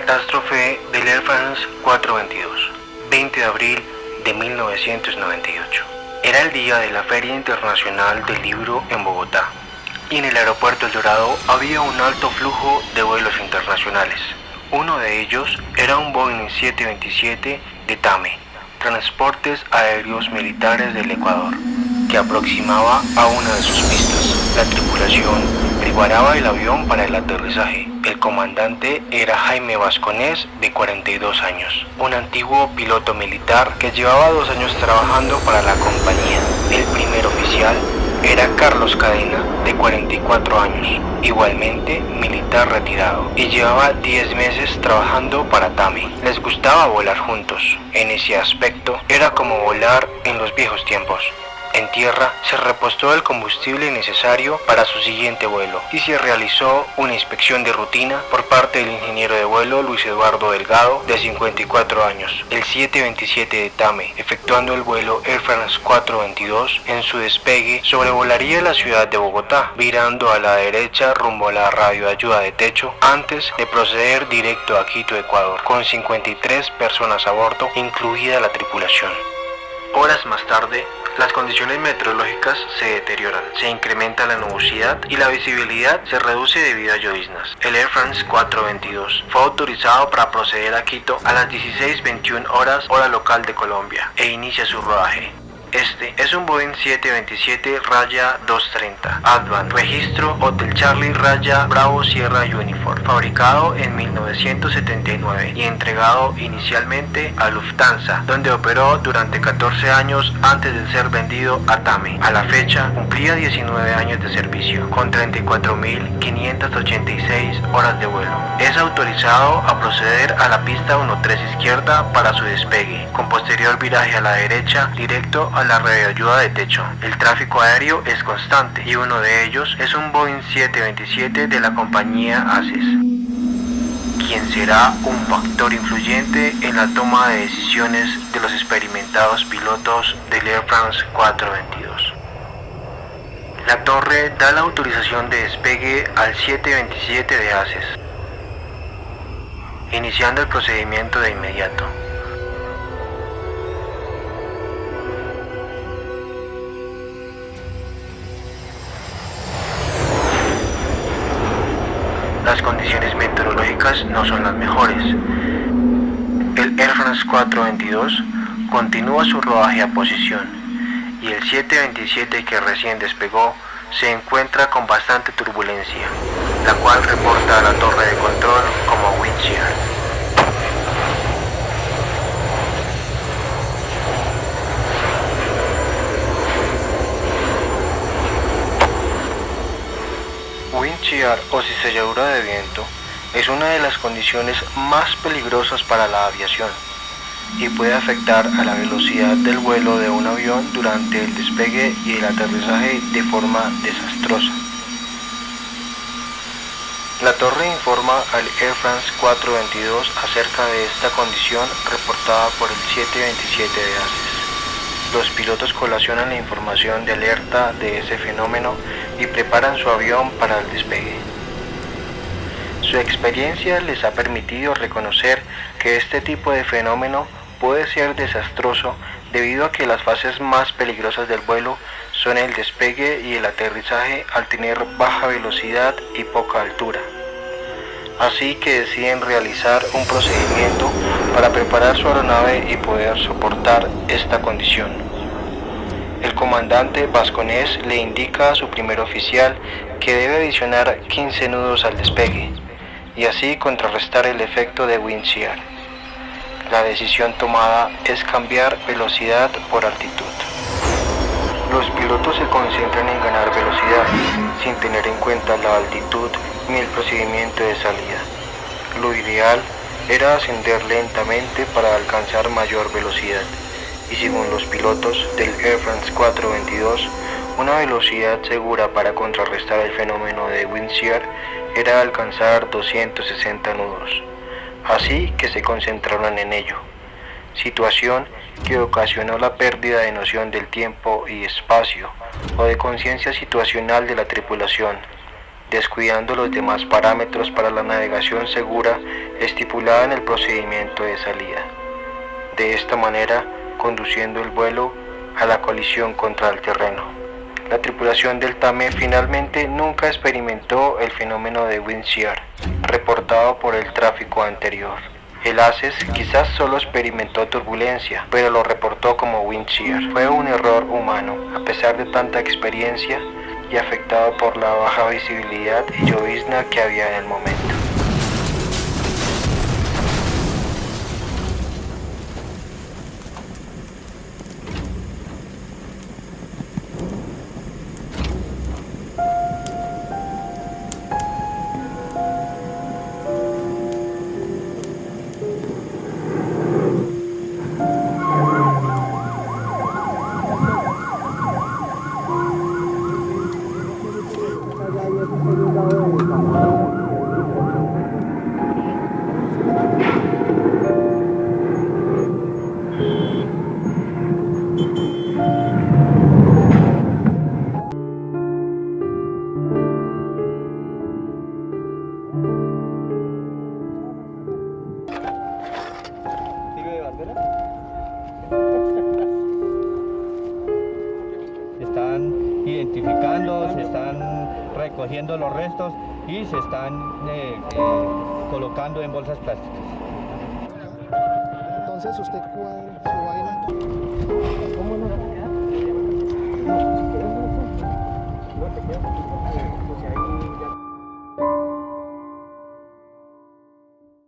Catástrofe del Air France 422, 20 de abril de 1998. Era el día de la Feria Internacional del Libro en Bogotá, y en el aeropuerto El Dorado había un alto flujo de vuelos internacionales. Uno de ellos era un Boeing 727 de TAME, Transportes Aéreos Militares del Ecuador, que aproximaba a una de sus pistas. La tripulación preparaba el avión para el aterrizaje. El comandante era Jaime Vasconés, de 42 años, un antiguo piloto militar que llevaba 2 años trabajando para la compañía. El primer oficial era Carlos Cadena, de 44 años, igualmente militar retirado, y llevaba 10 meses trabajando para TAME. Les gustaba volar juntos. En ese aspecto, era como volar en los viejos tiempos. En tierra se repostó el combustible necesario para su siguiente vuelo y se realizó una inspección de rutina por parte del ingeniero de vuelo Luis Eduardo Delgado, de 54 años. El 727 de TAME, efectuando el vuelo Air France 422, en su despegue sobrevolaría la ciudad de Bogotá, virando a la derecha rumbo a la radioayuda de techo antes de proceder directo a Quito, Ecuador, con 53 personas a bordo, incluida la tripulación. Horas más tarde, las condiciones meteorológicas se deterioran, se incrementa la nubosidad y la visibilidad se reduce debido a lloviznas. El Air France 422 fue autorizado para proceder a Quito a las 16:21 horas hora local de Colombia e inicia su rodaje. Este es un Boeing 727-230 Advance, registro Hotel Charlie Bravo Sierra Uniform, fabricado en 1979 y entregado inicialmente a Lufthansa, donde operó durante 14 años antes de ser vendido a TAME. A la fecha cumplía 19 años de servicio, con 34.586 horas de vuelo. Es autorizado a proceder a la pista 13 izquierda para su despegue, con posterior viraje a la derecha directo a la radioayuda de techo. El tráfico aéreo es constante y uno de ellos es un Boeing 727 de la compañía ACES, quien será un factor influyente en la toma de decisiones de los experimentados pilotos del Air France 422. La torre da la autorización de despegue al 727 de ACES, iniciando el procedimiento de inmediato. Las condiciones meteorológicas no son las mejores. El Air France 422 continúa su rodaje a posición y el 727 que recién despegó se encuentra con bastante turbulencia, la cual reporta a la torre de control como wind shear. Wind shear o cizalladura de viento es una de las condiciones más peligrosas para la aviación y puede afectar a la velocidad del vuelo de un avión durante el despegue y el aterrizaje de forma desastrosa. La torre informa al Air France 422 acerca de esta condición reportada por el 727 de ACES. Los pilotos colacionan la información de alerta de ese fenómeno y preparan su avión para el despegue. Su experiencia les ha permitido reconocer que este tipo de fenómeno puede ser desastroso debido a que las fases más peligrosas del vuelo son el despegue y el aterrizaje al tener baja velocidad y poca altura. Así que deciden realizar un procedimiento para preparar su aeronave y poder soportar esta condición. El comandante Vasconés le indica a su primer oficial que debe adicionar 15 nudos al despegue y así contrarrestar el efecto de wind shear. La decisión tomada es cambiar velocidad por altitud. Los pilotos se concentran en ganar velocidad sin tener en cuenta la altitud ni el procedimiento de salida. Lo ideal era ascender lentamente para alcanzar mayor velocidad y según los pilotos del Air France 422, una velocidad segura para contrarrestar el fenómeno de wind shear era alcanzar 260 nudos. Así que se concentraron en ello, situación que ocasionó la pérdida de noción del tiempo y espacio o de conciencia situacional de la tripulación. descuidando los demás parámetros para la navegación segura estipulada en el procedimiento de salida. De esta manera, conduciendo el vuelo a la colisión contra el terreno. La tripulación del Tame finalmente nunca experimentó el fenómeno de wind shear, reportado por el tráfico anterior. El Aces quizás solo experimentó turbulencia, pero lo reportó como wind shear. Fue un error humano, a pesar de tanta experiencia y afectado por la baja visibilidad y llovizna que había en el momento. Están identificando, se están recogiendo los restos y se están colocando en bolsas plásticas. Entonces usted cuadra su vaina.